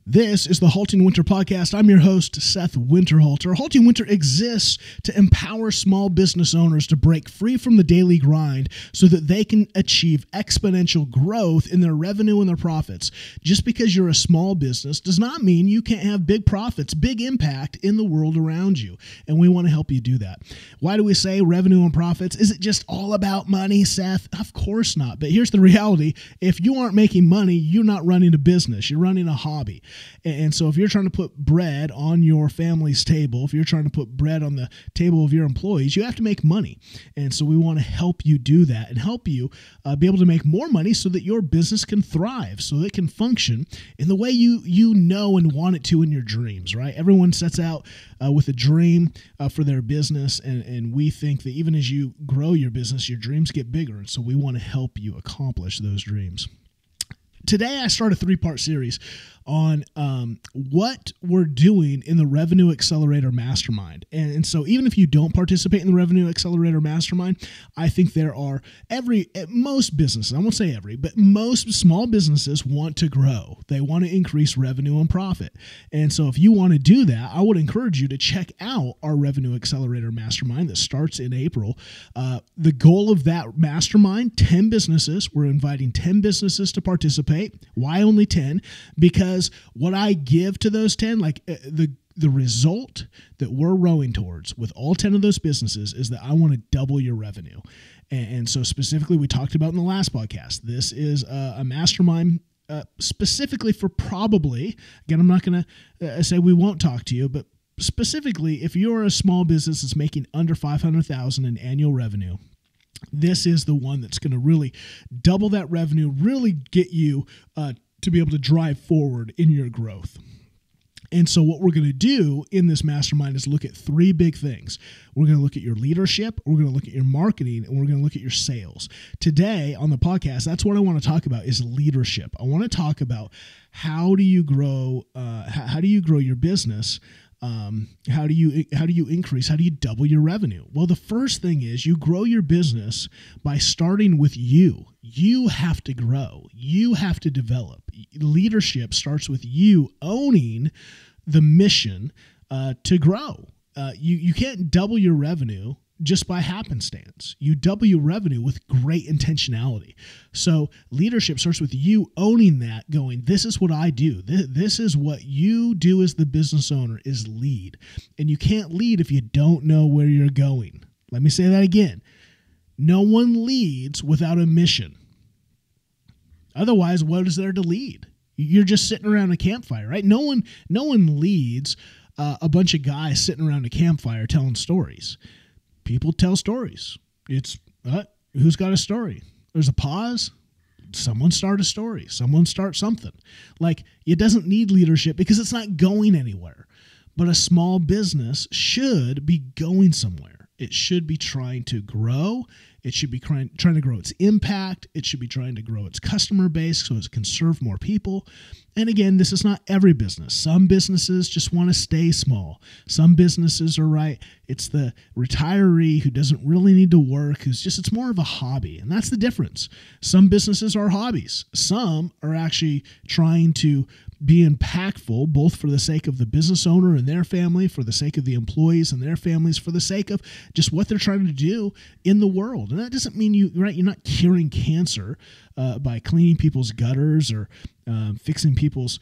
This is the HaltingWinter podcast. I'm your host, Seth Winterhalter. HaltingWinter exists to empower small business owners to break free from the daily grind so that they can achieve exponential growth in their revenue and their profits. Just because you're a small business does not mean you can't have big profits, big impact in the world around you. And we want to help you do that. Why do we say revenue and profits? Is it just all about money, Seth? Of course not. But here's the reality. If you aren't making money, you're not running a business. You're running a hobby. And so if you're trying to put bread on your family's table, if you're trying to put bread on the table of your employees, you have to make money. And so we want to help you do that and help you be able to make more money so that your business can thrive, so that it can function in the way you know and want it to in your dreams, right? Everyone sets out with a dream for their business, and we think that even as you grow your business, your dreams get bigger. And so we want to help you accomplish those dreams. Today, I start a 3-part series on what we're doing in the Revenue Accelerator Mastermind. And so even if you don't participate in the Revenue Accelerator Mastermind, I think there are most businesses, I won't say every, but most small businesses want to grow. They want to increase revenue and profit. And so if you want to do that, I would encourage you to check out our Revenue Accelerator Mastermind that starts in April. The goal of that mastermind, 10 businesses. We're inviting 10 businesses to participate. Why only 10? Because what I give to those 10, like the result that we're rowing towards with all 10 of those businesses is that I want to double your revenue. And so specifically, we talked about in the last podcast, this is a mastermind specifically for probably, again, I'm not going to say we won't talk to you, but specifically, if you're a small business that's making under $500,000 in annual revenue, this is the one that's going to really double that revenue, really get you to be able to drive forward in your growth. And so what we're going to do in this mastermind is look at 3 big things. We're going to look at your leadership, we're going to look at your marketing, and we're going to look at your sales. Today on the podcast, that's what I want to talk about is leadership. I want to talk about how do you grow your business. How do you increase? How do you double your revenue? Well, the first thing is you grow your business by starting with you. You have to grow. You have to develop. Leadership starts with you owning the mission to grow. You can't double your revenue just by happenstance. You double your revenue with great intentionality. So leadership starts with you owning that, going, this is what I do. This is what you do as the business owner is lead. And you can't lead if you don't know where you're going. Let me say that again. No one leads without a mission. Otherwise, what is there to lead? You're just sitting around a campfire, right? No one leads a bunch of guys sitting around a campfire telling stories. People tell stories. It's who's got a story? There's a pause. Someone start a story. Someone start something. Like, it doesn't need leadership because it's not going anywhere. But a small business should be going somewhere. It should be trying to grow. It should be trying to grow its impact. It should be trying to grow its customer base so it can serve more people. And again, this is not every business. Some businesses just want to stay small. Some businesses are right. It's the retiree who doesn't really need to work, it's more of a hobby. And that's the difference. Some businesses are hobbies. Some are actually trying to be impactful, both for the sake of the business owner and their family, for the sake of the employees and their families, for the sake of just what they're trying to do in the world. And that doesn't mean you're not curing cancer by cleaning people's gutters or fixing people's,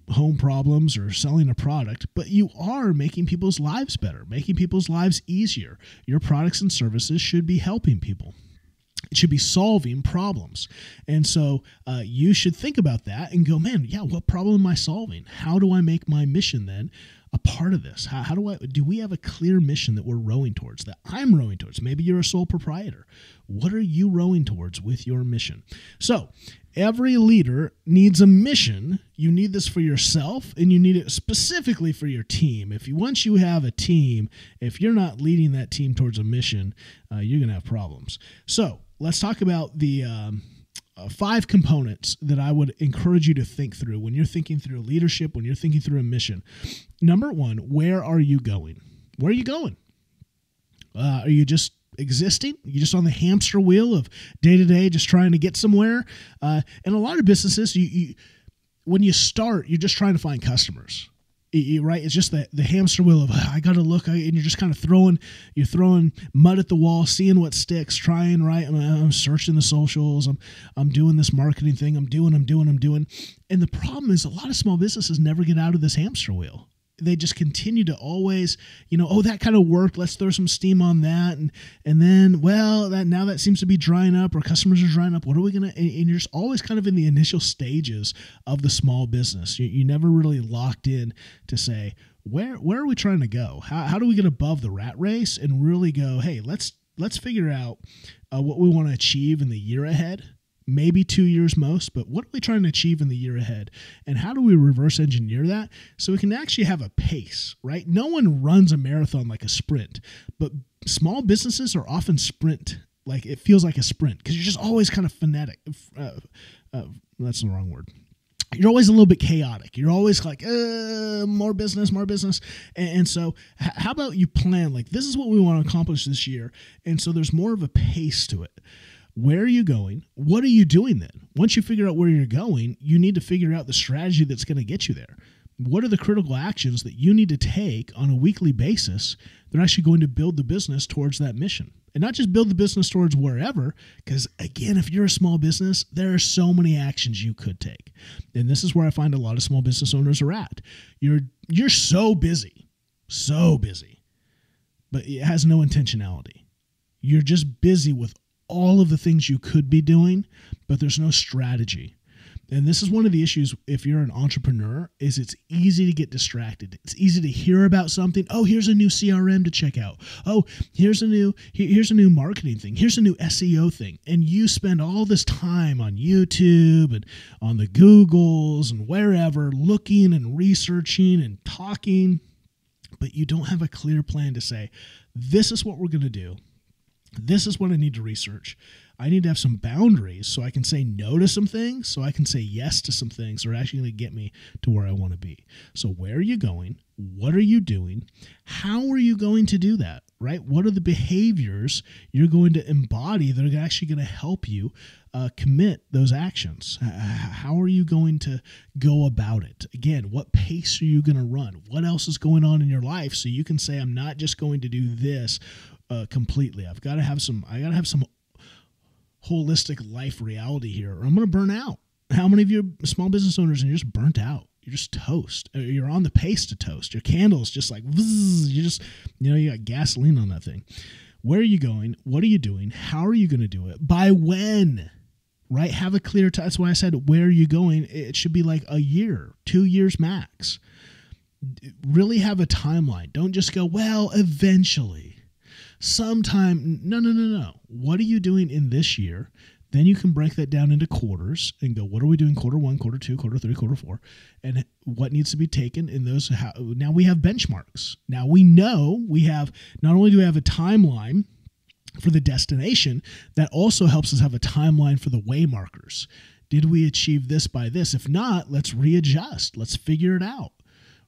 home problems or selling a product, but you are making people's lives better, making people's lives easier. Your products and services should be helping people. It should be solving problems. And so you should think about that and go, man, what problem am I solving? How do I make my mission then a part of this? How do we have a clear mission that we're rowing towards, that I'm rowing towards? Maybe you're a sole proprietor. What are you rowing towards with your mission? So every leader needs a mission. You need this for yourself, and you need it specifically for your team. Once you have a team, if you're not leading that team towards a mission, you're going to have problems. So let's talk about the 5 components that I would encourage you to think through when you're thinking through leadership, when you're thinking through a mission. Number 1, where are you going? Where are you going? Are you just existing? You're just on the hamster wheel of day to day, just trying to get somewhere. And a lot of businesses, when you start, you're just trying to find customers. Right? It's just the hamster wheel of I got to look, and you're just kind of throwing mud at the wall, seeing what sticks, trying, right? I'm searching the socials. I'm doing this marketing thing. I'm doing. And the problem is a lot of small businesses never get out of this hamster wheel. They just continue to always, that kind of worked. Let's throw some steam on that. And then, that seems to be drying up, or customers are drying up. What are we going to, and you're just always kind of in the initial stages of the small business. You never really locked in to say, where are we trying to go? How do we get above the rat race and really go, hey, let's figure out what we want to achieve in the year ahead. Maybe 2 years most, but what are we trying to achieve in the year ahead? And how do we reverse engineer that so we can actually have a pace, right? No one runs a marathon like a sprint, but small businesses are often sprint. Like it feels like a sprint because you're just always kind of frenetic. That's the wrong word. You're always a little bit chaotic. You're always like, more business. And so how about you plan, like, this is what we want to accomplish this year. And so there's more of a pace to it. Where are you going? What are you doing then? Once you figure out where you're going, you need to figure out the strategy that's going to get you there. What are the critical actions that you need to take on a weekly basis that are actually going to build the business towards that mission? And not just build the business towards wherever, because again, if you're a small business, there are so many actions you could take. And this is where I find a lot of small business owners are at. You're so busy, but it has no intentionality. You're just busy with all of the things you could be doing, but there's no strategy. And this is one of the issues if you're an entrepreneur, is it's easy to get distracted. It's easy to hear about something. Oh, here's a new CRM to check out. Oh, here's a new marketing thing. Here's a new SEO thing. And you spend all this time on YouTube and on the Googles and wherever looking and researching and talking, but you don't have a clear plan to say, this is what we're going to do. This is what I need to research. I need to have some boundaries so I can say no to some things, so I can say yes to some things that are actually going to get me to where I want to be. So where are you going? What are you doing? How are you going to do that, right? What are the behaviors you're going to embody that are actually going to help you commit those actions? How are you going to go about it? Again, what pace are you going to run? What else is going on in your life so you can say, I'm not just going to do this completely. I got to have some holistic life reality here, or I'm going to burn out. How many of you are small business owners and you're just burnt out? You're just toast. You're on the pace to toast. Your candle's just like, you just, you got gasoline on that thing. Where are you going? What are you doing? How are you going to do it? By when? Right? Have a clear time. That's why I said, where are you going? It should be like a year, 2 years max. Really have a timeline. Don't just go, well, eventually. Sometime, no. What are you doing in this year? Then you can break that down into quarters and go, what are we doing quarter 1, quarter 2, quarter 3, quarter 4? And what needs to be taken in those? Now we have benchmarks. Now we know we have, not only do we have a timeline for the destination, that also helps us have a timeline for the way markers. Did we achieve this by this? If not, let's readjust. Let's figure it out,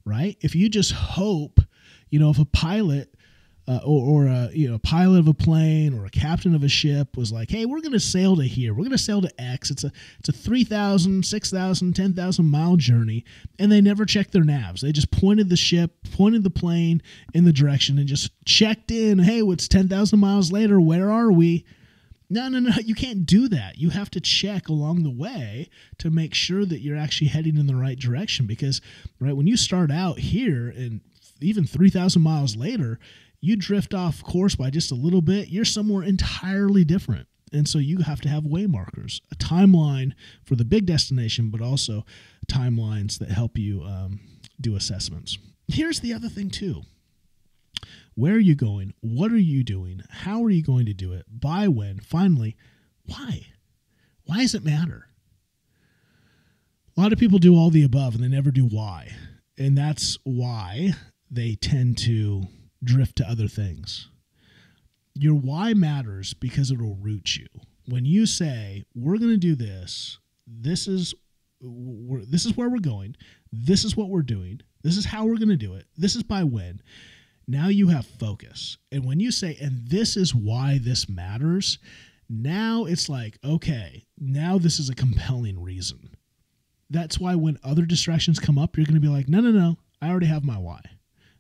right? If you just hope, if a pilot or a pilot of a plane or a captain of a ship was like, hey, we're going to sail to here. We're going to sail to X. It's a 3,000, 6,000, 10,000 mile journey. And they never checked their navs. They just pointed the plane in the direction and just checked in. Hey, it's 10,000 miles later. Where are we? No. You can't do that. You have to check along the way to make sure that you're actually heading in the right direction. Because, right, when you start out here and even 3,000 miles later, you drift off course by just a little bit, you're somewhere entirely different. And so you have to have way markers, a timeline for the big destination, but also timelines that help you do assessments. Here's the other thing too. Where are you going? What are you doing? How are you going to do it? By when? Finally, why? Why does it matter? A lot of people do all the above and they never do why. And that's why they tend to drift to other things. Your why matters because it'll root you. When you say, we're going to do this, this is where we're going, this is what we're doing, this is how we're going to do it, this is by when, now you have focus. And when you say, and this is why this matters, now it's like, okay, now this is a compelling reason. That's why when other distractions come up, you're going to be like, no, I already have my why.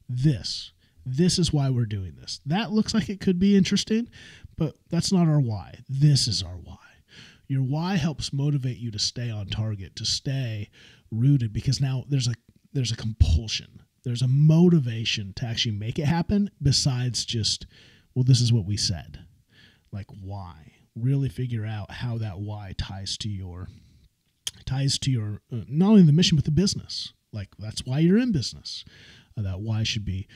This is why we're doing this. That looks like it could be interesting, but that's not our why. This is our why. Your why helps motivate you to stay on target, to stay rooted, because now there's a compulsion. There's a motivation to actually make it happen besides just, well, this is what we said. Like, why? Really figure out how that why ties to your not only the mission, but the business. Like, that's why you're in business. That why should be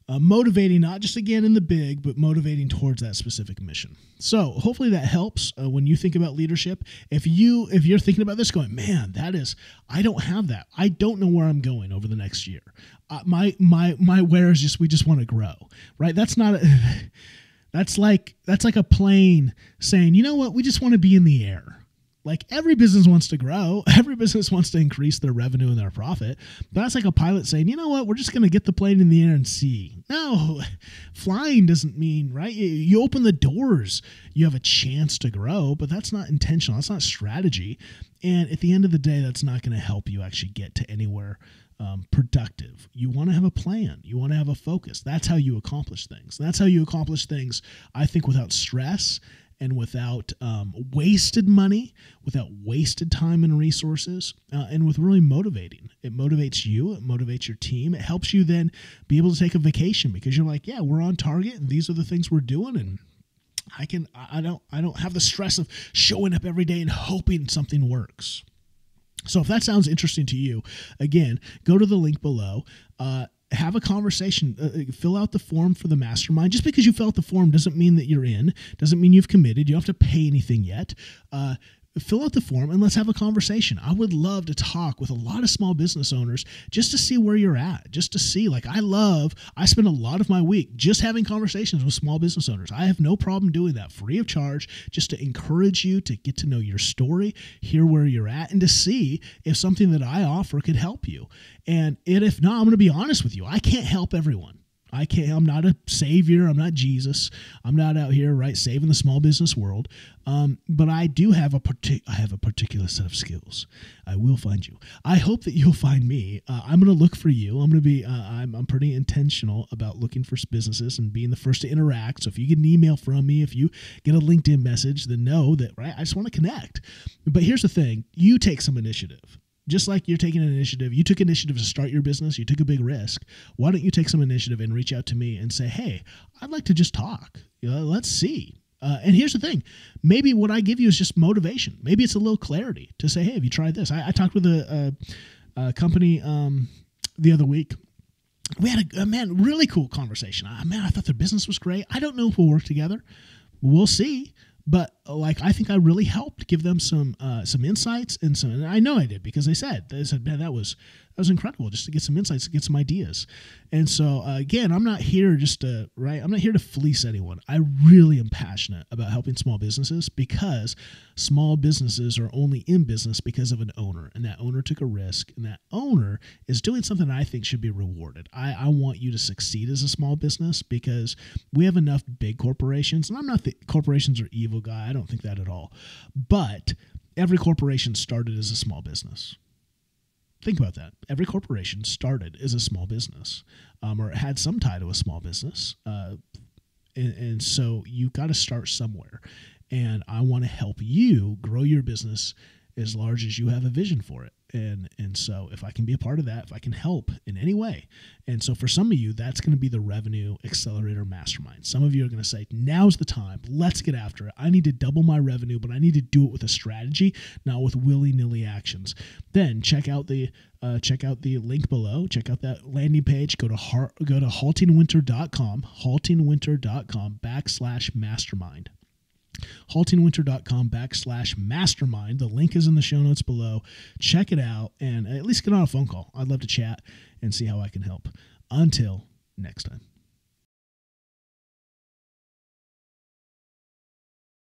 motivating, not just again in the big, but motivating towards that specific mission. So hopefully that helps when you think about leadership. If you're thinking about this going, man, I don't have that. I don't know where I'm going over the next year. My where is just, we just want to grow, right? That's like a plane saying, you know what? We just want to be in the air. Like, every business wants to grow. Every business wants to increase their revenue and their profit. But that's like a pilot saying, you know what? We're just going to get the plane in the air and see. No, flying doesn't mean, right? You open the doors, you have a chance to grow, but that's not intentional. That's not strategy. And at the end of the day, that's not going to help you actually get to anywhere productive. You want to have a plan. You want to have a focus. That's how you accomplish things. That's how you accomplish things, I think, without stress and without wasted money, without wasted time and resources, and with really motivating. It motivates you. It motivates your team. It helps you then be able to take a vacation because you're like, yeah, we're on target, and these are the things we're doing, and I don't have the stress of showing up every day and hoping something works. So if that sounds interesting to you, again, go to the link below. Have a conversation, fill out the form for the mastermind. Just because you fill out the form doesn't mean that you're in, doesn't mean you've committed. You don't have to pay anything yet. Fill out the form and let's have a conversation. I would love to talk with a lot of small business owners just to see where you're at, just to see, like, I spend a lot of my week just having conversations with small business owners. I have no problem doing that free of charge, just to encourage you to get to know your story, hear where you're at, and to see if something that I offer could help you. And if not, I'm going to be honest with you. I can't help everyone. I'm not a savior. I'm not Jesus. I'm not out here, right, saving the small business world. But I do have a particular set of skills. I will find you. I hope that you'll find me. I'm going to look for you. I'm going to be, I'm pretty intentional about looking for businesses and being the first to interact. So if you get an email from me, if you get a LinkedIn message, then know that, right, I just want to connect. But here's the thing. You take some initiative. Just like you're taking an initiative, you took initiative to start your business, you took a big risk. Why don't you take some initiative and reach out to me and say, hey, I'd like to just talk. Let's see. And here's the thing. Maybe what I give you is just motivation. Maybe it's a little clarity to say, hey, have you tried this? I talked with a company the other week. We had a really cool conversation. I thought their business was great. I don't know if we'll work together. We'll see. But I think I really helped give them some insights and I know I did because they said, man, that was incredible just to get some insights, to get some ideas. And so again, I'm not here I'm not here to fleece anyone. I really am passionate about helping small businesses because small businesses are only in business because of an owner, and that owner took a risk, and that owner is doing something I think should be rewarded. I want you to succeed as a small business because we have enough big corporations, and I'm not the corporations are evil guy. I don't think that at all. But every corporation started as a small business. Think about that. Every corporation started as a small business, or it had some tie to a small business. And so you got to start somewhere. And I want to help you grow your business as large as you have a vision for it. And so if I can be a part of that, if I can help in any way. And so for some of you, that's going to be the Revenue Accelerator Mastermind. Some of you are going to say, now's the time. Let's get after it. I need to double my revenue, but I need to do it with a strategy, not with willy-nilly actions. Then check out the link below. Check out that landing page. Go to HaltingWinter.com, HaltingWinter.com/mastermind. HaltingWinter.com/mastermind. The link is in the show notes below. Check it out and at least get on a phone call. I'd love to chat and see how I can help. Until next time.